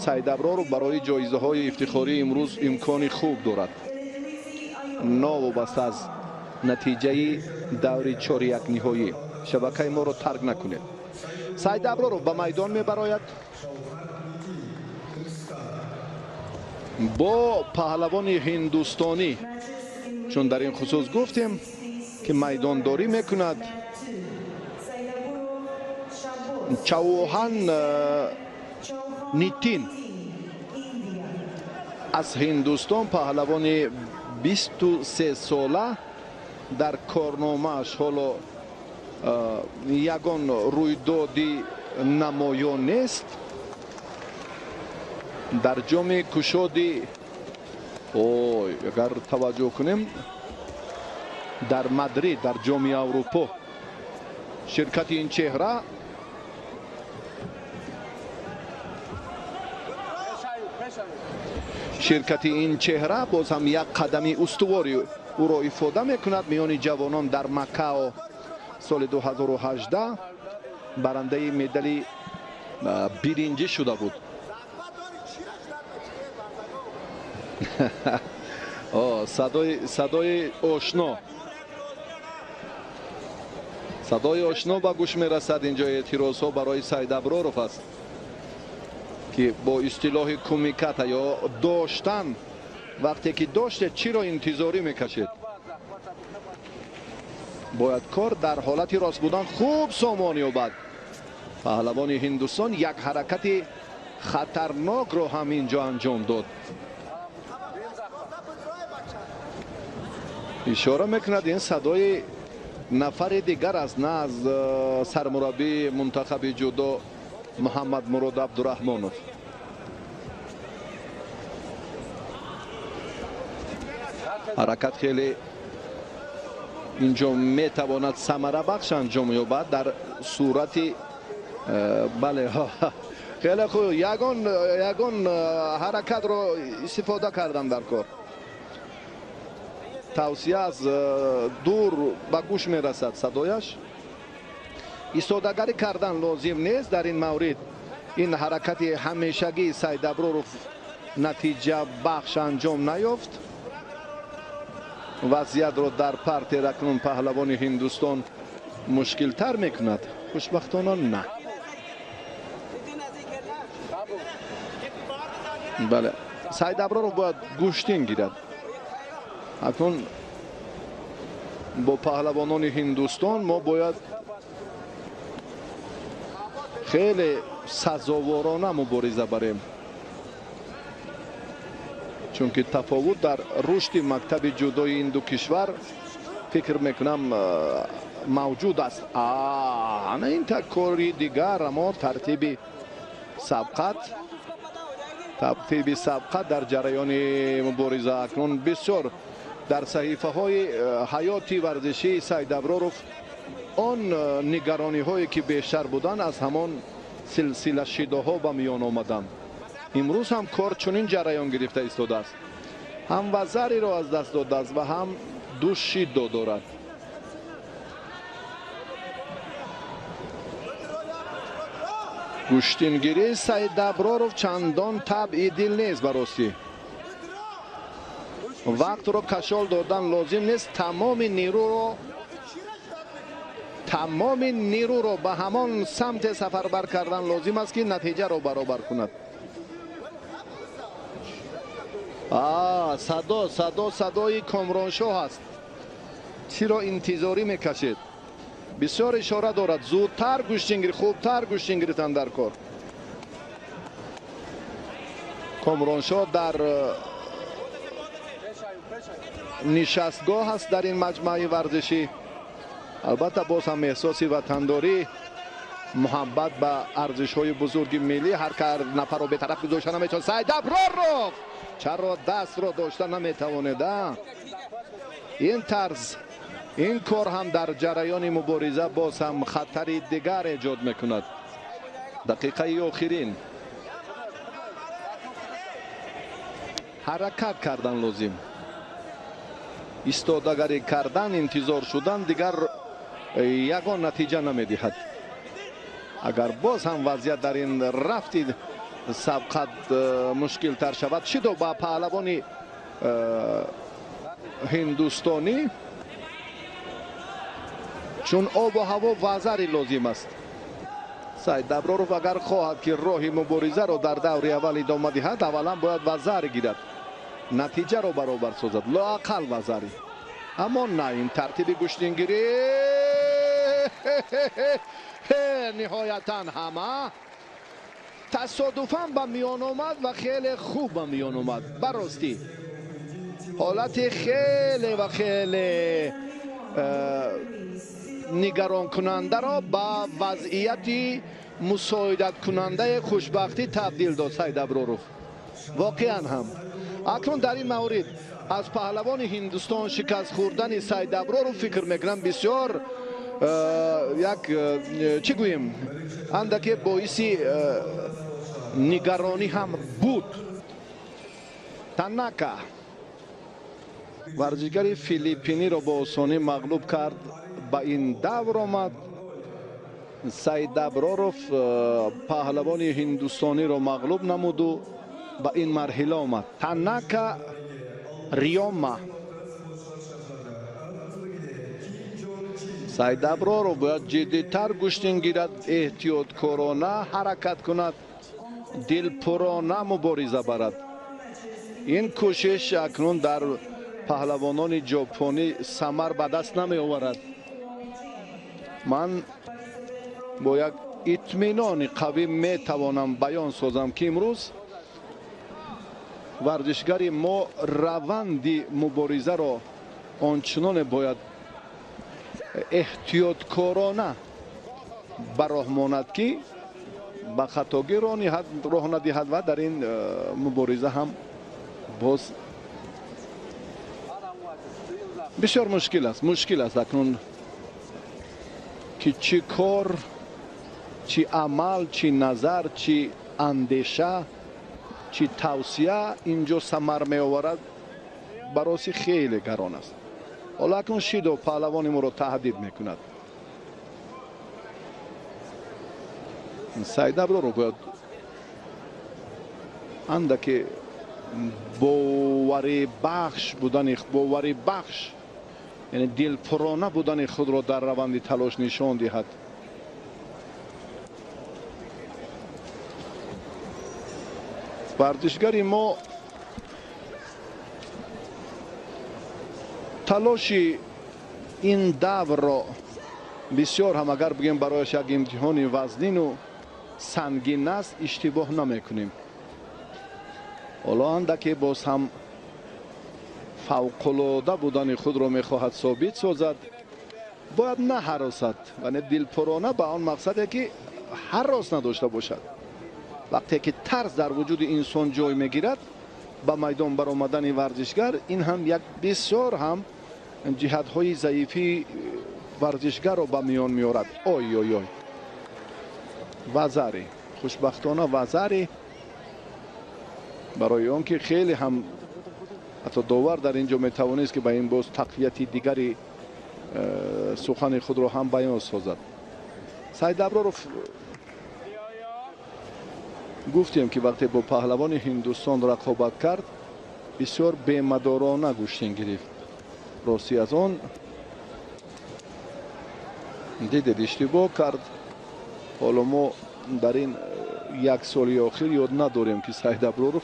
سعید ابرار برای جایزه های افتخاری امروز امکان خوب دارد. نوابسته از نتیجه دوری 4-1 نهایی شبکه ما رو ترک نکنه. سعید ابرار به میدان میبراید با پهلوان هندوستانی، چون در این خصوص گفتیم که میدانداری میکند. چوهان نیتین از هندوستان، پهلوان 23 ساله، در کارنامه‌اش حالا یگان رویدادی نمایان نیست. در جام کشادی اگر توجه کنیم در مادرید در جام اروپا شرکت این چهره باز هم یک قدمی استواری او را افاده میکند. میان جوانان در مکه سال 2018 برنده مدال برنجی شده بود. صدای آشنا به گوش میرسد. اینجا اعتراض ها برای سعید ابرارов است که با اصطلاح کمیکت یا داشتن، وقتی که داشته چی را انتظاری میکشید؟ باید کار در حالت راست بودن خوب سامان یابد. پهلوان هندوستان یک حرکت خطرناک را هم اینجا انجام داد. اشاره میکند این صدای نفر دیگر است، نه از سرمربی منتخب جودو محمد مراد عبدالرحمانov. حرکت خیلی اینجا میتواند ثمره بخش انجام یابد در صورت بله خیلی خوب یگان حرکت رو استفاده کردم در کار. توصیه از دور به گوش میرسد صدایش. ایستادگی کردن لازم نیست در این مورد. این حرکت همیشگی سعید ابرارov نتیجه بخش انجام نیافت. وضعیت را در پرت رکنون پهلوان هندوستان مشکل تر میکند. خوشبختانه نه. بله سعید ابرارov باید گوشتین گیرد. اکنون با پهلوانان هندوستان ما باید خیلی سزاوارانه مبارزه بریم، چون که تفاوت در رشد مکتب جودوی این دو کشور فکر میکنم موجود است. نه این کاری دیگر، اما ترتیب سبقت در جریان مبارزه اکنون بسیار در صحیفه های حیاتی ورزشی سعید ابرارov آن نگرانی هایی که بیشتر بودن از همان سلسله شیده ها به میان آمدند. امروز هم کار چنین جریان گرفته ایستاده است. هم وزری را از دست داده است و هم دو شیده دارد. گوشتینگیری سعید ابرارov چندان طبع دل نیست. براستی وقت رو کشال دادن لازم نیست. تمام نیرو رو به همان سمت سفربر کردن لازم است که نتیجه رو برابر کند. صدای کامرانشاه هست. چی را انتظاری میکشید؟ بسیار اشاره دارد زودتر گوشتینگیری، خوبتر گوشتینگیری تن در کار. کامرانشاه در نشستگاه هست در این مجمع ورزشی. البته باز هم احساسی وطنداری، محبت به ارزش های بزرگ ملی. هر نفر رو به طرف گذاشتن نمیتونه. سعید ابرارov چرا دست رو داشته نمیتوانه. این طرز این کار هم در جریان مبارزه باز هم خطر دیگر ایجاد میکند. دقیقه آخرین حرکت کردن لازم. ایستادگی کردن، انتظار شدن دیگر یگان نتیجه نمیدهد. اگر باز هم وضعیت در این رفتی سبقت مشکل تر شود. شیدو با پهلوان هندوستانی چون آب و هوا وزری لازم است. سعید ابرارов اگر خواهد که راه مبارزه را در دور اول ادامه دهد اولا باید وزر گیرد، نتیجه را برابر سازد، لااقل وزری. اما نه، این ترتیب گشتنگیری نهایتا همه تصادفاً به میان آمد و خیلی خوب به میان آمد. براستی حالت خیلی و خیلی نگران کننده را با وضعیت مساعدت کننده خوشبختی تبدیل داد سعید ابرارов. واقعا هم اکنون در این مورد از پهلوان هندوستان شکست خوردن سعید ابرارov فکر میکنم بسیار یک چی گوییم اندکی باعثی نگرانی هم بود. تناکا ورزشگر فیلیپینی را با آسانی مغلوب کرد، با این دور آمد. سعید ابرارov پهلوان هندوستانی را مغلوب نمود و با این مرحله آمد. تناکا ریوما. سعید ابرارov باید جدی‌تر گشتن گیرد، احتیاطکارانه حرکت کند، دلپرانه مبارزه برد. این کوشش اکنون در پهلوانان ژاپنی ثمر به دست نمی آورد. من با یک اطمینان قوی می توانم بیان سازم که امروز ورزشگری ما روند مبارزه را آنچنان باید احتیاطکارانه به راه ماند که به خطاگی راه ندهد و در این مبارزه هم باز بسیار مشکل است اکنون که چی کار، چی عمل، چی نظر، چی اندیشه، چی توصیه اینجا ثمر می آورد براسی خیلی گران است. حالا اکنون شیدو پهلوان ما را تهدید می کند. سعید ابرارov باید اندکی باوری بخش یعنی دلپرانه بودن خود را در روند تلاش نشان دهد. ورزشگری ما تلاش این دور را بسیار هم اگر بگیم برایش یک امتحان وزنین و سنگین است اشتباه نمیکنیم. حالا اندکی باز هم فوق‌العاده بودن خود را میخواهد ثابت سازد، باید نه حراست و نه دلپرانه به آن مقصده که حراس نداشته باشد. وقتی که ترس در وجود انسان جای میگیرد به میدان برآمدن ورزشگر این هم یک بسیار هم جهت‌های ضعیفی ورزشگر را به میان میارد. آی آی آی وزری خوشبختانه وزری برای آن که خیلی هم حتی داور در اینجا میتوانست که به این باز تقویت دیگری سخن خود را هم بیان سازد. سعید ابرارov گفتیم که وقتی با پهلوان هندوستان رقابت کرد بسیار بی‌مدارانه گشتن گرفت. راستی از آن دیدید اشتباه کرد. حالا ما در این یک سال اخیر یاد نداریم که سعید ابرارov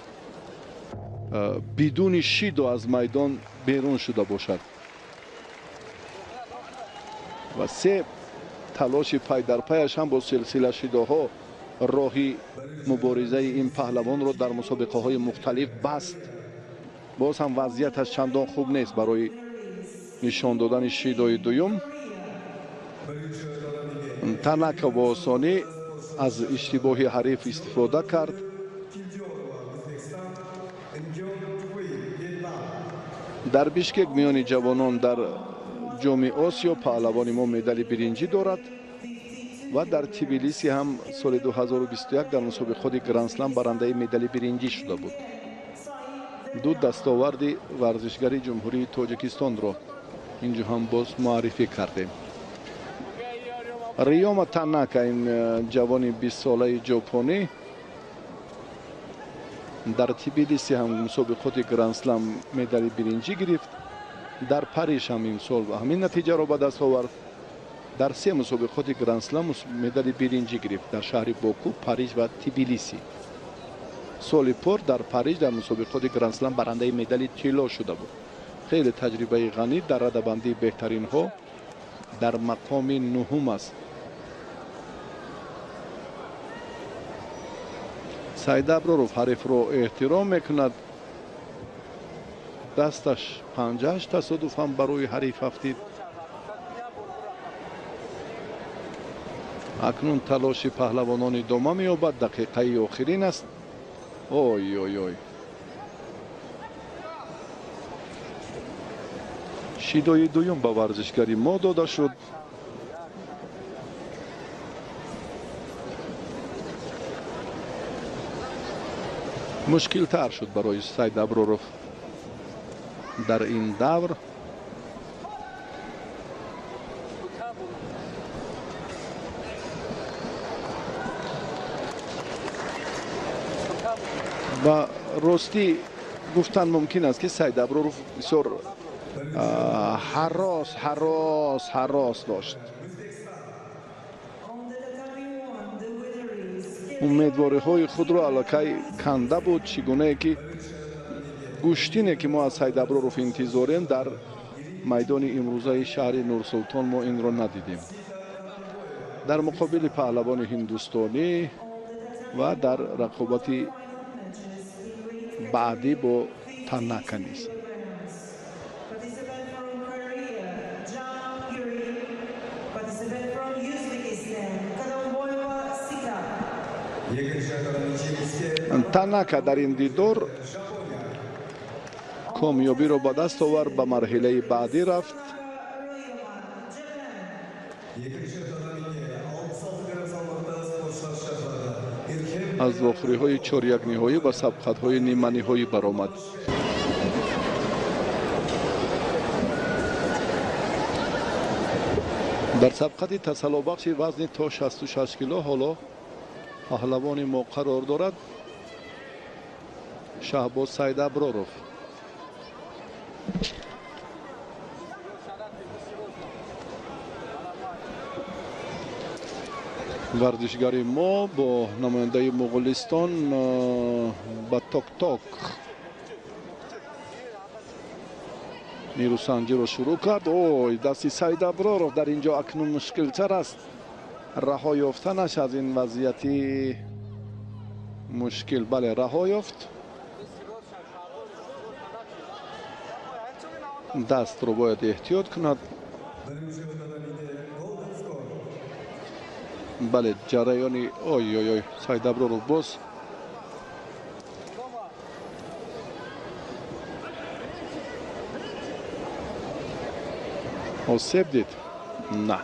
بدون شیدو از میدان بیرون شده باشد و سه تلاش پای در پایش هم با سلسله شیدوها راهی مبارزه این پهلوان را در مسابقه های مختلف بست. باز هم وضعیتش چندان خوب نیست برای نشان دادن شیدوی دوم. تناکا با آسانی از اشتباه حریف استفاده کرد. در بیشکک میان جوانان در جام آسیا پهلوان ما مدال برنجی دارد و در تبلیسی هم سال 2021 در مسابقه خود گرند اسلم برنده مدال برنجی شده بود. دو دستاورد ورزشگری جمهوری تاجیکستان را اینجا هم باز معرفی کردیم. ریوما تناکا این جوان 20 ساله ژاپنی дар Тбилиси ҳам мусобиқоти гранд-слам медали биринҷӣ гирифт. дар Париж ҳам ин сол ҳамин натиҷаро ба даст овард. дар се мусобиқоти гранд-слам медали биринҷӣ гирифт дар шаҳри Боку, Париж ва Тбилиси. соли пор дар Париж дар мусобиқоти гранд-слам барандаи медали тилло шуда буд. хеле таҷрибаи ғанӣ дар радабандии беҳтаринҳо дар мақоми нуҳум аст. Саид Аброров ҳарифро эҳтиром мекунад. дасташ панҷааш тасодуфан барои ҳариф афтид. акнун талоши паҳлавонон идома меёбад. дақиқаи охирин аст. ой ой ой, шидои дуюм ба варзишгари мо дода шуд. мушкилтар шуд барои Саид Аброров дар ин давр. ба ростӣ гуфтан мумкин аст ки Саид Аброров бисёр ҳарос дошт. умедвориҳои худро аллакай канда буд. чӣ гунае ки гӯштине ки мо аз Саид Аброров интизорем дар майдони имрӯзаи шаҳри Нурсултон мо инро надидем. дар муқобили паҳлавони ҳиндустонӣ ва дар рақобати баъдӣ бо Танака низ. Танака дар ин дидор комёбиро ба даст овард, ба марҳилаи баъдӣ рафт. аз вохӯриҳои чорякниҳоӣ ба сабқатҳои ниманиҳоӣ баромад. дар сабқати тасаллобахши вазни то 66 кило ҳоло паҳлавони мо қарор дорад Шаҳбоз Саид Аброров. варзишгари мо бо намояндаи Муғулистон ба ток-ток нирӯсанҷиро шурӯъ кард. ой, дасти Саид Аброров дар ин ҷо акнун мушкилтар аст. раҳо ёфтанаш аз ин вазъияти мушкил. бале, раҳо ёфт. дастро бояд эҳтиёт кунад. бале, ҷараёни ой ой ой, Саид Аброров боз осеб дид. на,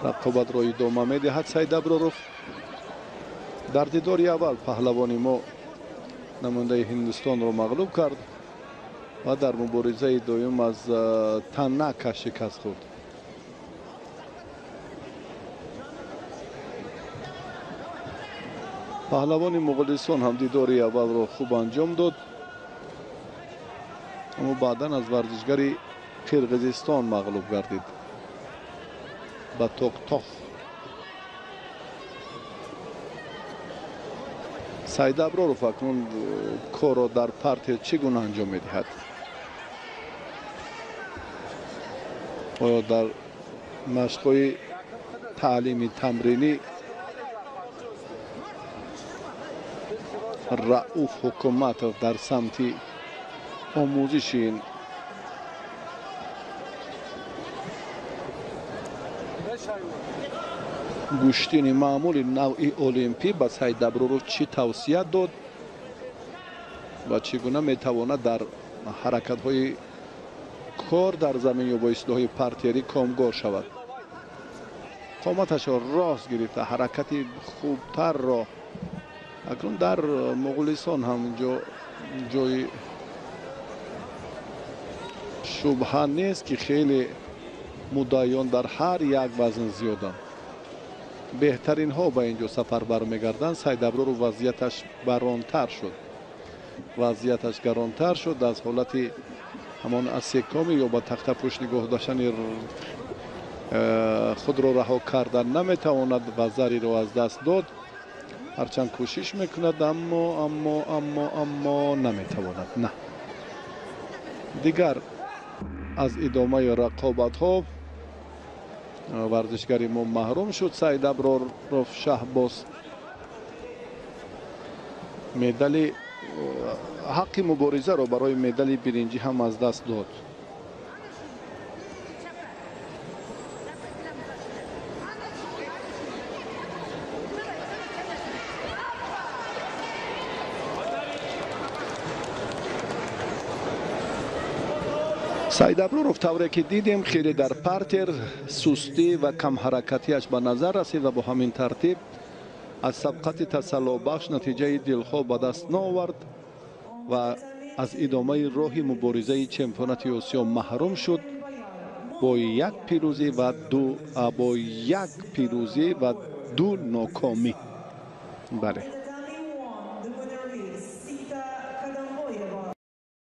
рақобатро идома медиҳад Саид Аброров. дар дидори аввал паҳлавони мо намояндаи Ҳиндустонро мағлуб кард ва дар муборизаи дуюм аз Танака шикаст хӯрд. паҳлавони Муғулистон ҳам дидори аввалро хуб анҷом дод, аммо баъдан аз варзишгари Қирғизистон мағлуб гардид ба ток-ток. Саид Аброров акнун корро дар партия чӣ гуна анҷом медиҳад? оё дар машқҳои таълими тамринӣ Рауф Ҳукуматов дар самти омӯзиши ин гӯштини маъмули навъи олимпӣ ба Саид Аброров чӣ тавсия дод ва чӣ гуна метавонад дар ҳаракатҳои кор дар замин ё бо ислоҳи партиярӣ комгор шавад. қоматашро рост гирифта, ҳаракати хубтарро. акнун дар Муғулистон ҳам ҷои шубҳа нест ки хеле муддаиён дар ҳар як вазн зиёданд. беҳтаринҳо ба ин ҷо сафар бармегарданд. Саид Аброров вазъияташ баронтар шуд. вазъияташ гаронтар шуд. аз ҳолати ҳамон асекоми ё ба тахтапӯш нигоҳ доштани худро раҳо кардан наметавонад ва зариро аз даст дод. ҳарчанд кӯшиш мекунад, аммо наметавонад. На дигар аз идомаи рақобатҳо варзишгари мо маҳрум шуд. Саид Аброров Шаҳбоз медали ҳаққи муборизаро барои медали биринҷӣ ҳам аз даст дод. Саид Аброров тавре ки дидем хеле дар партер сустӣ ва камҳаракатиаш ба назар расид ва бо ҳамин тартиб аз сабқати тасаллобахш натиҷаи дилхоҳ ба даст наовард ва аз идомаи роҳи муборизаи чемпионати Осиё маҳрум шуд бо як пирӯзӣ ва ду нокомӣ. Бале